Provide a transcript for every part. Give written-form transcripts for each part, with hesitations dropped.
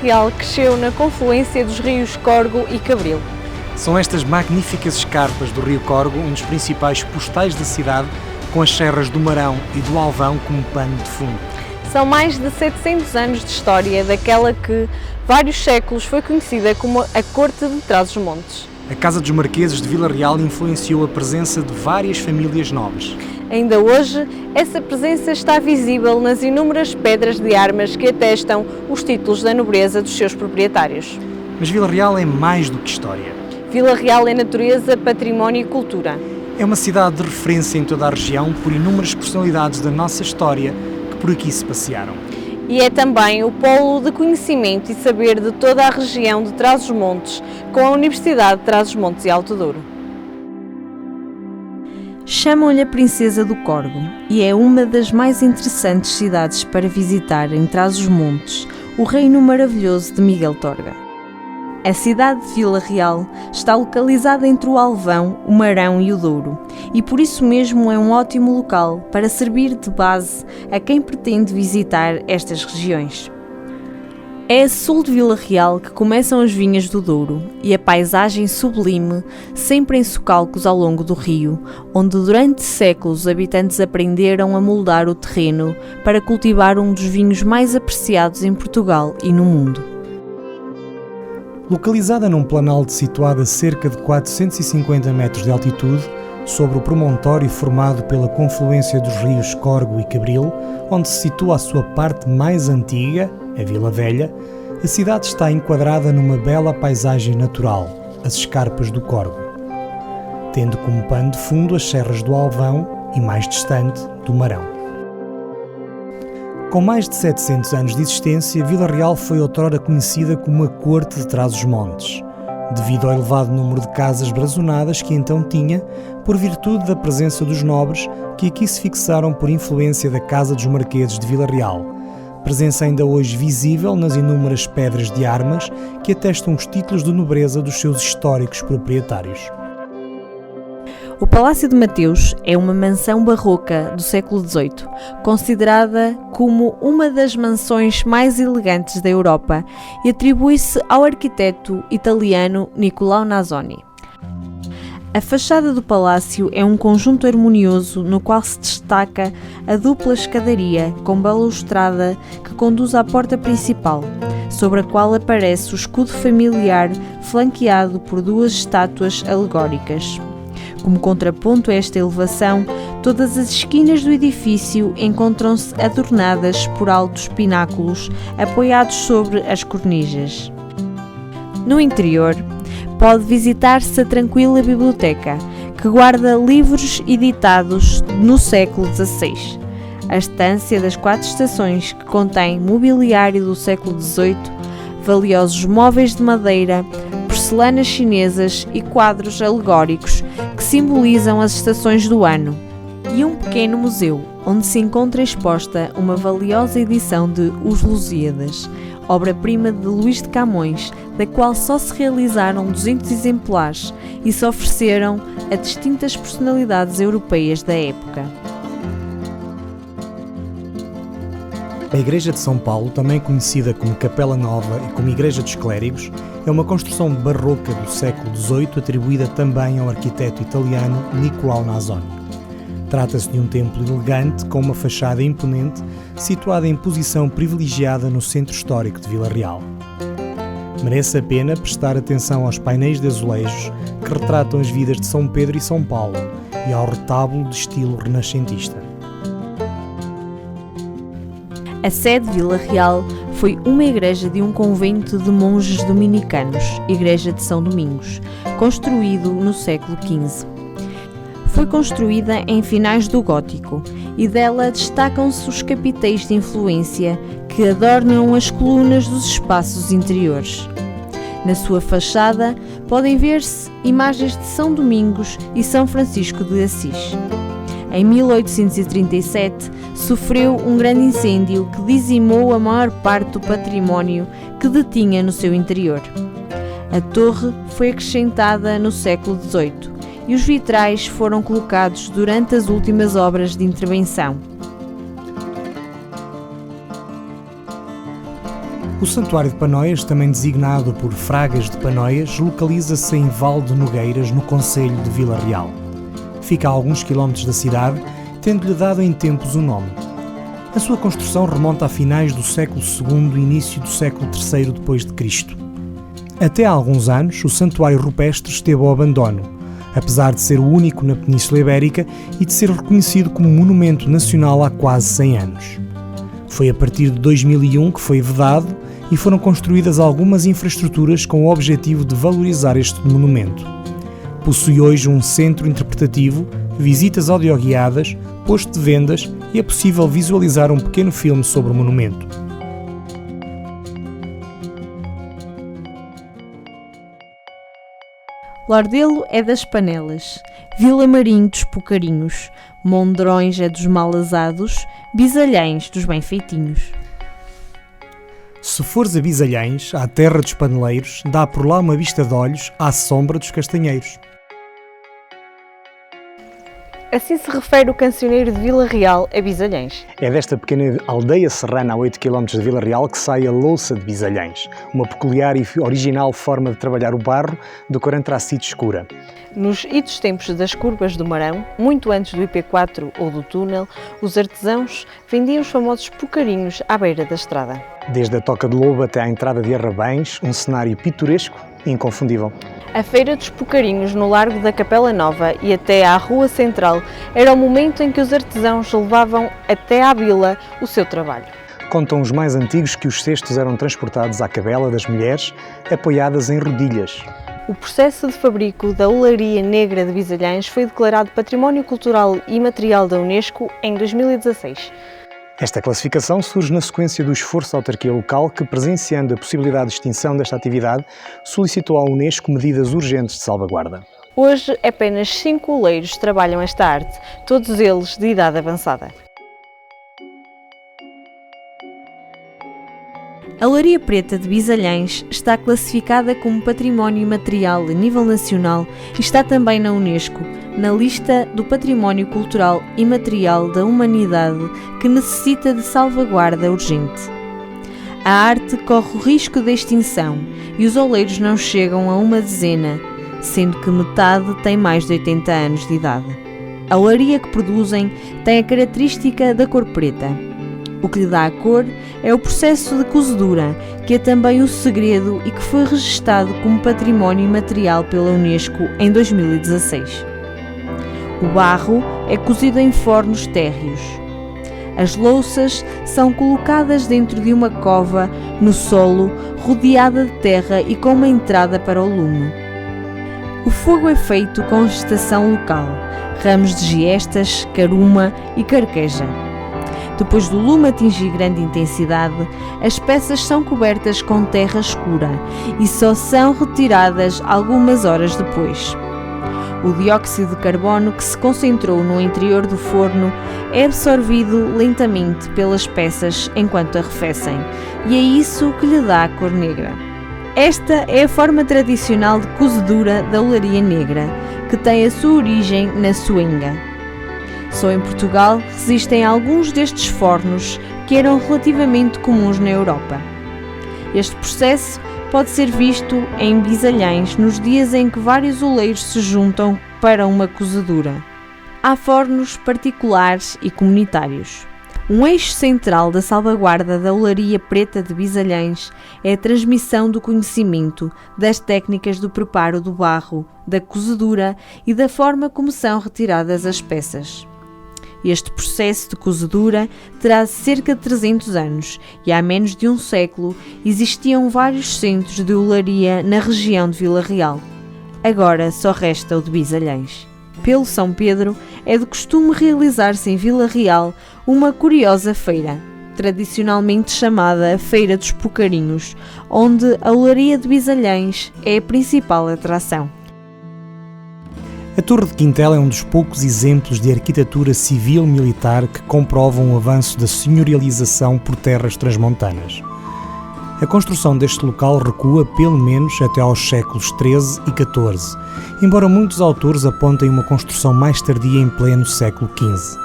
Real cresceu na confluência dos rios Corgo e Cabril. São estas magníficas escarpas do rio Corgo um dos principais postais da cidade, com as serras do Marão e do Alvão como pano de fundo. São mais de 700 anos de história daquela que, vários séculos, foi conhecida como a Corte de Trás-os-Montes. A Casa dos Marqueses de Vila Real influenciou a presença de várias famílias nobres. Ainda hoje, essa presença está visível nas inúmeras pedras de armas que atestam os títulos da nobreza dos seus proprietários. Mas Vila Real é mais do que história. Vila Real é natureza, património e cultura. É uma cidade de referência em toda a região por inúmeras personalidades da nossa história que por aqui se passearam. E é também o polo de conhecimento e saber de toda a região de Trás-os-Montes, com a Universidade de Trás-os-Montes e Alto Douro. Chamam-lhe a Princesa do Corgo e é uma das mais interessantes cidades para visitar em Trás-os-Montes, o reino maravilhoso de Miguel Torga. A cidade de Vila Real está localizada entre o Alvão, o Marão e o Douro e por isso mesmo é um ótimo local para servir de base a quem pretende visitar estas regiões. É a sul de Vila Real que começam as vinhas do Douro e a paisagem sublime, sempre em socalcos ao longo do rio, onde durante séculos os habitantes aprenderam a moldar o terreno para cultivar um dos vinhos mais apreciados em Portugal e no mundo. Localizada num planalto situado a cerca de 450 metros de altitude, sobre o promontório formado pela confluência dos rios Corgo e Cabril, onde se situa a sua parte mais antiga, a Vila Velha, a cidade está enquadrada numa bela paisagem natural, as escarpas do Corgo, tendo como pano de fundo as serras do Alvão e, mais distante, do Marão. Com mais de 700 anos de existência, Vila Real foi outrora conhecida como a Corte de Trás-os-Montes, devido ao elevado número de casas brazonadas que então tinha, por virtude da presença dos nobres que aqui se fixaram por influência da Casa dos Marqueses de Vila Real, presença ainda hoje visível nas inúmeras pedras de armas que atestam os títulos de nobreza dos seus históricos proprietários. O Palácio de Mateus é uma mansão barroca do século XVIII, considerada como uma das mansões mais elegantes da Europa e atribui-se ao arquiteto italiano Niccolò Nasoni. A fachada do palácio é um conjunto harmonioso no qual se destaca a dupla escadaria com balustrada que conduz à porta principal, sobre a qual aparece o escudo familiar flanqueado por duas estátuas alegóricas. Como contraponto a esta elevação, todas as esquinas do edifício encontram-se adornadas por altos pináculos apoiados sobre as cornijas. No interior, pode visitar-se a tranquila biblioteca, que guarda livros editados no século XVI. A estância das 4 estações, que contém mobiliário do século XVIII, valiosos móveis de madeira, porcelanas chinesas e quadros alegóricos que simbolizam as estações do ano, e um pequeno museu onde se encontra exposta uma valiosa edição de Os Lusíadas, obra-prima de Luís de Camões, da qual só se realizaram 200 exemplares e se ofereceram a distintas personalidades europeias da época. A Igreja de São Paulo, também conhecida como Capela Nova e como Igreja dos Clérigos, é uma construção barroca do século XVIII atribuída também ao arquiteto italiano Niccolò Nasoni. Trata-se de um templo elegante com uma fachada imponente, situada em posição privilegiada no centro histórico de Vila Real. Merece a pena prestar atenção aos painéis de azulejos que retratam as vidas de São Pedro e São Paulo e ao retábulo de estilo renascentista. A sede de Vila Real foi uma igreja de um convento de monges dominicanos, Igreja de São Domingos, construído no século XV. Foi construída em finais do Gótico e dela destacam-se os capitéis de influência que adornam as colunas dos espaços interiores. Na sua fachada podem ver-se imagens de São Domingos e São Francisco de Assis. Em 1837, sofreu um grande incêndio que dizimou a maior parte do património que detinha no seu interior. A torre foi acrescentada no século XVIII e os vitrais foram colocados durante as últimas obras de intervenção. O Santuário de Panóias, também designado por Fragas de Panóias, localiza-se em Val de Nogueiras, no concelho de Vila Real. Fica a alguns quilómetros da cidade, tendo-lhe dado em tempos o nome. A sua construção remonta a finais do século II e início do século III d.C. Até há alguns anos, o Santuário Rupestre esteve ao abandono, apesar de ser o único na Península Ibérica e de ser reconhecido como monumento nacional há quase 100 anos. Foi a partir de 2001 que foi vedado e foram construídas algumas infraestruturas com o objetivo de valorizar este monumento. Possui hoje um centro interpretativo, visitas audioguiadas, posto de vendas e é possível visualizar um pequeno filme sobre o monumento. Lordelo é das Panelas, Vila Marinho dos Pucarinhos, Mondrões é dos Malasados, Bisalhães dos Bem-Feitinhos. Se fores a Bisalhães, à terra dos paneleiros, dá por lá uma vista de olhos à sombra dos castanheiros. Assim se refere o cancioneiro de Vila Real a Bisalhães. É desta pequena aldeia serrana a 8 km de Vila Real que sai a louça de Bisalhães, uma peculiar e original forma de trabalhar o barro de cor antracite escura. Nos idos tempos das curvas do Marão, muito antes do IP4 ou do túnel, os artesãos vendiam os famosos pucarinhos à beira da estrada. Desde a Toca de Lobo até à entrada de Arrabães, um cenário pitoresco e inconfundível. A Feira dos Pucarinhos no Largo da Capela Nova e até à Rua Central era o momento em que os artesãos levavam até à vila o seu trabalho. Contam os mais antigos que os cestos eram transportados à cabela das mulheres, apoiadas em rodilhas. O processo de fabrico da Olaria Negra de Bisalhães foi declarado Património Cultural e Imaterial da Unesco em 2016. Esta classificação surge na sequência do esforço da autarquia local que, presenciando a possibilidade de extinção desta atividade, solicitou à Unesco medidas urgentes de salvaguarda. Hoje, apenas 5 oleiros trabalham esta arte, todos eles de idade avançada. A Olaria Preta de Bisalhães está classificada como Património Imaterial a nível nacional e está também na Unesco, na lista do Património Cultural Imaterial da Humanidade que necessita de salvaguarda urgente. A arte corre o risco de extinção e os oleiros não chegam a uma dezena, sendo que metade tem mais de 80 anos de idade. A olaria que produzem tem a característica da cor preta. O que lhe dá a cor é o processo de cozedura, que é também o segredo e que foi registado como Património Imaterial pela Unesco em 2016. O barro é cozido em fornos térreos. As louças são colocadas dentro de uma cova no solo, rodeada de terra e com uma entrada para o lume. O fogo é feito com vegetação local, ramos de giestas, caruma e carqueja. Depois do lume atingir grande intensidade, as peças são cobertas com terra escura e só são retiradas algumas horas depois. O dióxido de carbono que se concentrou no interior do forno é absorvido lentamente pelas peças enquanto arrefecem, e é isso que lhe dá a cor negra. Esta é a forma tradicional de cozedura da olaria negra, que tem a sua origem na Soenga. Só em Portugal resistem alguns destes fornos que eram relativamente comuns na Europa. Este processo pode ser visto em Bisalhães nos dias em que vários oleiros se juntam para uma cozedura. Há fornos particulares e comunitários. Um eixo central da salvaguarda da Olaria Preta de Bisalhães é a transmissão do conhecimento das técnicas do preparo do barro, da cozedura e da forma como são retiradas as peças. Este processo de cozedura terá cerca de 300 anos e há menos de um século existiam vários centros de olaria na região de Vila Real. Agora só resta o de Bisalhães. Pelo São Pedro, é de costume realizar-se em Vila Real uma curiosa feira, tradicionalmente chamada a Feira dos Pucarinhos, onde a olaria de Bisalhães é a principal atração. A Torre de Quintel é um dos poucos exemplos de arquitetura civil-militar que comprovam o avanço da senhorialização por terras transmontanas. A construção deste local recua pelo menos até aos séculos XIII e XIV, embora muitos autores apontem uma construção mais tardia em pleno século XV.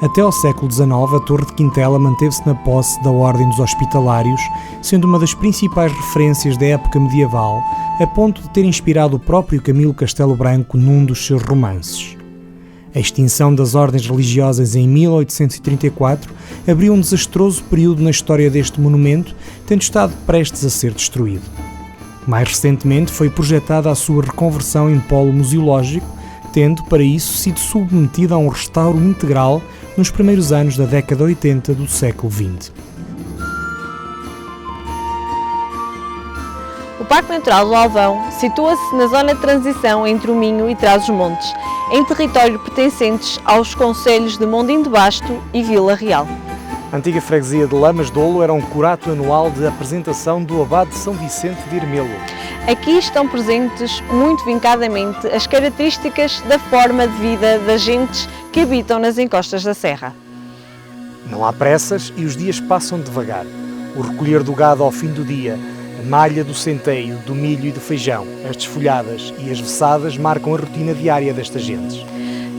Até ao século XIX, a Torre de Quintela manteve-se na posse da Ordem dos Hospitalários, sendo uma das principais referências da época medieval, a ponto de ter inspirado o próprio Camilo Castelo Branco num dos seus romances. A extinção das ordens religiosas em 1834 abriu um desastroso período na história deste monumento, tendo estado prestes a ser destruído. Mais recentemente foi projetada a sua reconversão em polo museológico, tendo, para isso, sido submetida a um restauro integral nos primeiros anos da década 80 do século XX. O Parque Natural do Alvão situa-se na zona de transição entre o Minho e Trás-os-Montes, em território pertencentes aos concelhos de Mondim de Basto e Vila Real. A antiga freguesia de Lamas de Olo era um curato anual de apresentação do Abade de São Vicente de Irmelo. Aqui estão presentes, muito vincadamente, as características da forma de vida das gentes que habitam nas encostas da serra. Não há pressas e os dias passam devagar. O recolher do gado ao fim do dia, a malha do centeio, do milho e do feijão, as desfolhadas e as veçadas marcam a rotina diária destas gentes.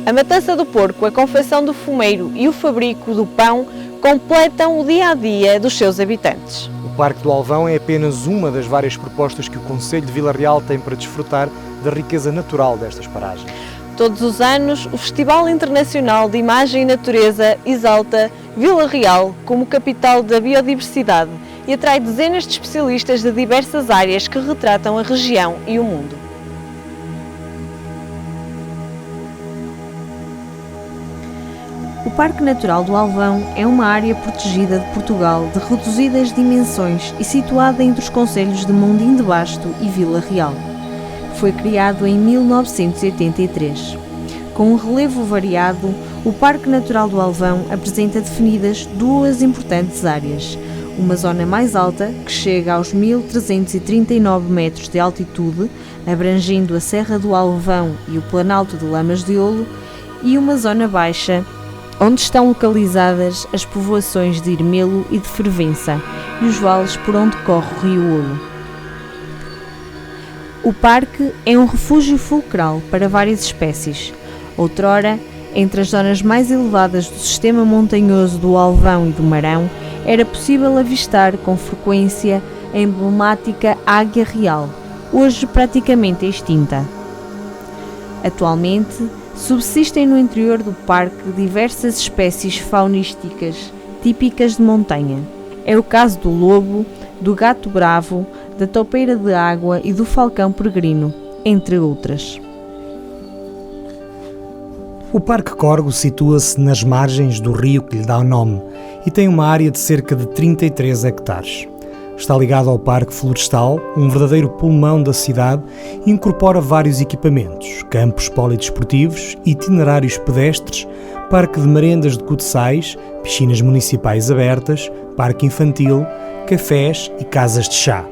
A matança do porco, a confecção do fumeiro e o fabrico do pão completam o dia-a-dia dos seus habitantes. O Parque do Alvão é apenas uma das várias propostas que o Concelho de Vila Real tem para desfrutar da riqueza natural destas paragens. Todos os anos, o Festival Internacional de Imagem e Natureza exalta Vila Real como capital da biodiversidade e atrai dezenas de especialistas de diversas áreas que retratam a região e o mundo. O Parque Natural do Alvão é uma área protegida de Portugal de reduzidas dimensões e situada entre os concelhos de Mondim de Basto e Vila Real. Foi criado em 1983. Com um relevo variado, o Parque Natural do Alvão apresenta definidas duas importantes áreas. Uma zona mais alta, que chega aos 1.339 metros de altitude, abrangendo a Serra do Alvão e o Planalto de Lamas de Olo, e uma zona baixa, onde estão localizadas as povoações de Irmelo e de Fervença e os vales por onde corre o rio Olo. O parque é um refúgio fulcral para várias espécies. Outrora, entre as zonas mais elevadas do sistema montanhoso do Alvão e do Marão, era possível avistar com frequência a emblemática Águia Real, hoje praticamente extinta. Atualmente, subsistem no interior do parque diversas espécies faunísticas típicas de montanha. É o caso do lobo, do gato bravo, da toupeira de água e do falcão peregrino, entre outras. O Parque Corgo situa-se nas margens do rio que lhe dá o nome e tem uma área de cerca de 33 hectares. Está ligado ao Parque Florestal, um verdadeiro pulmão da cidade, e incorpora vários equipamentos, campos polidesportivos, itinerários pedestres, parque de merendas de cuteçais, piscinas municipais abertas, parque infantil, cafés e casas de chá.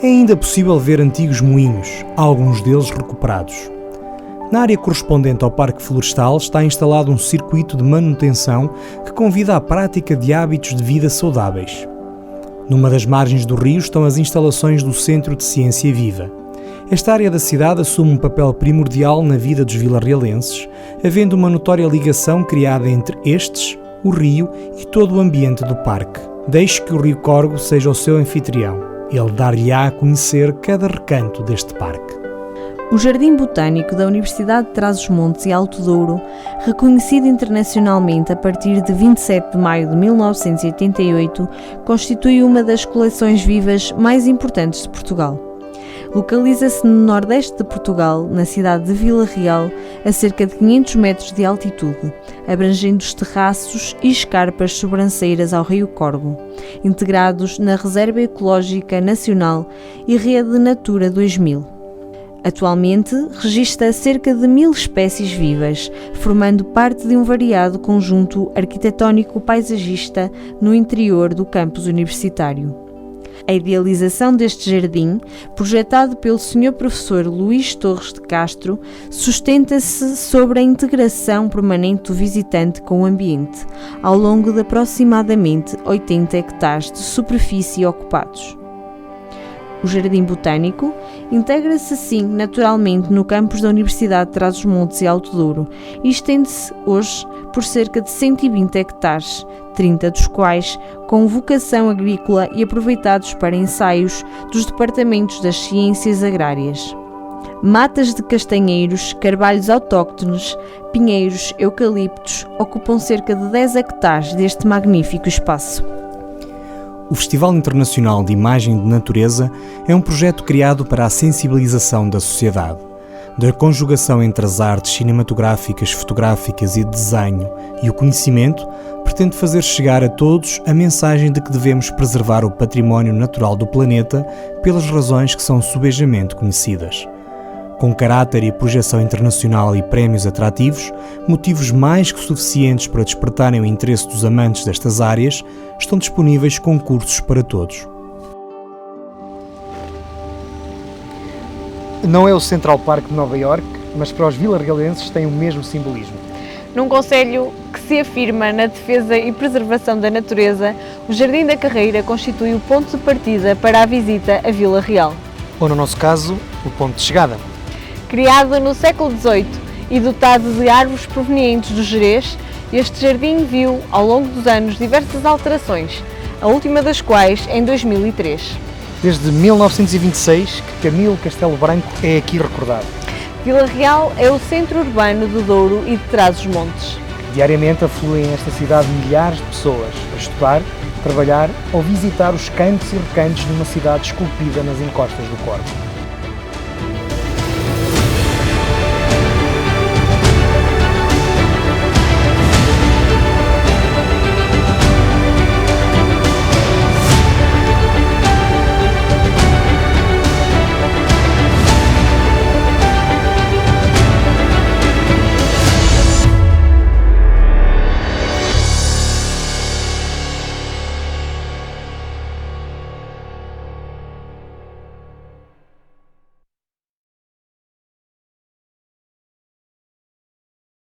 É ainda possível ver antigos moinhos, alguns deles recuperados. Na área correspondente ao Parque Florestal está instalado um circuito de manutenção que convida à prática de hábitos de vida saudáveis. Numa das margens do rio estão as instalações do Centro de Ciência Viva. Esta área da cidade assume um papel primordial na vida dos vilarrealenses, havendo uma notória ligação criada entre estes, o rio e todo o ambiente do parque. Deixe que o Rio Corgo seja o seu anfitrião. Ele dar-lhe-á a conhecer cada recanto deste parque. O Jardim Botânico da Universidade de Trás-os-Montes e Alto Douro, reconhecido internacionalmente a partir de 27 de maio de 1988, constitui uma das coleções vivas mais importantes de Portugal. Localiza-se no nordeste de Portugal, na cidade de Vila Real, a cerca de 500 metros de altitude, abrangendo os terraços e escarpas sobranceiras ao Rio Corgo, integrados na Reserva Ecológica Nacional e Rede Natura 2000. Atualmente, registra cerca de 1000 espécies vivas, formando parte de um variado conjunto arquitetónico-paisagista no interior do campus universitário. A idealização deste jardim, projetado pelo Sr. Professor Luís Torres de Castro, sustenta-se sobre a integração permanente do visitante com o ambiente, ao longo de aproximadamente 80 hectares de superfície ocupados. O Jardim Botânico integra-se assim naturalmente no campus da Universidade de Trás-os-Montes e Alto Douro e estende-se hoje por cerca de 120 hectares, 30 dos quais com vocação agrícola e aproveitados para ensaios dos departamentos das ciências agrárias. Matas de castanheiros, carvalhos autóctones, pinheiros, eucaliptos ocupam cerca de 10 hectares deste magnífico espaço. O Festival Internacional de Imagem de Natureza é um projeto criado para a sensibilização da sociedade, da conjugação entre as artes cinematográficas, fotográficas e de desenho e o conhecimento, pretende fazer chegar a todos a mensagem de que devemos preservar o património natural do planeta pelas razões que são subejamente conhecidas. Com caráter e projeção internacional e prémios atrativos, motivos mais que suficientes para despertarem o interesse dos amantes destas áreas, estão disponíveis concursos para todos. Não é o Central Park de Nova Iorque, mas para os vilarrealenses tem o mesmo simbolismo. Num concelho que se afirma na defesa e preservação da natureza, o Jardim da Carreira constitui o ponto de partida para a visita a Vila Real. Ou, no nosso caso, o ponto de chegada. Criado no século XVIII e dotado de árvores provenientes do Gerês, este jardim viu, ao longo dos anos, diversas alterações, a última das quais em 2003. Desde 1926 que Camilo Castelo Branco é aqui recordado. Vila Real é o centro urbano do Douro e de Trás-os-Montes. Diariamente afluem a esta cidade milhares de pessoas a estudar, trabalhar ou visitar os cantos e recantos de uma cidade esculpida nas encostas do Corvo.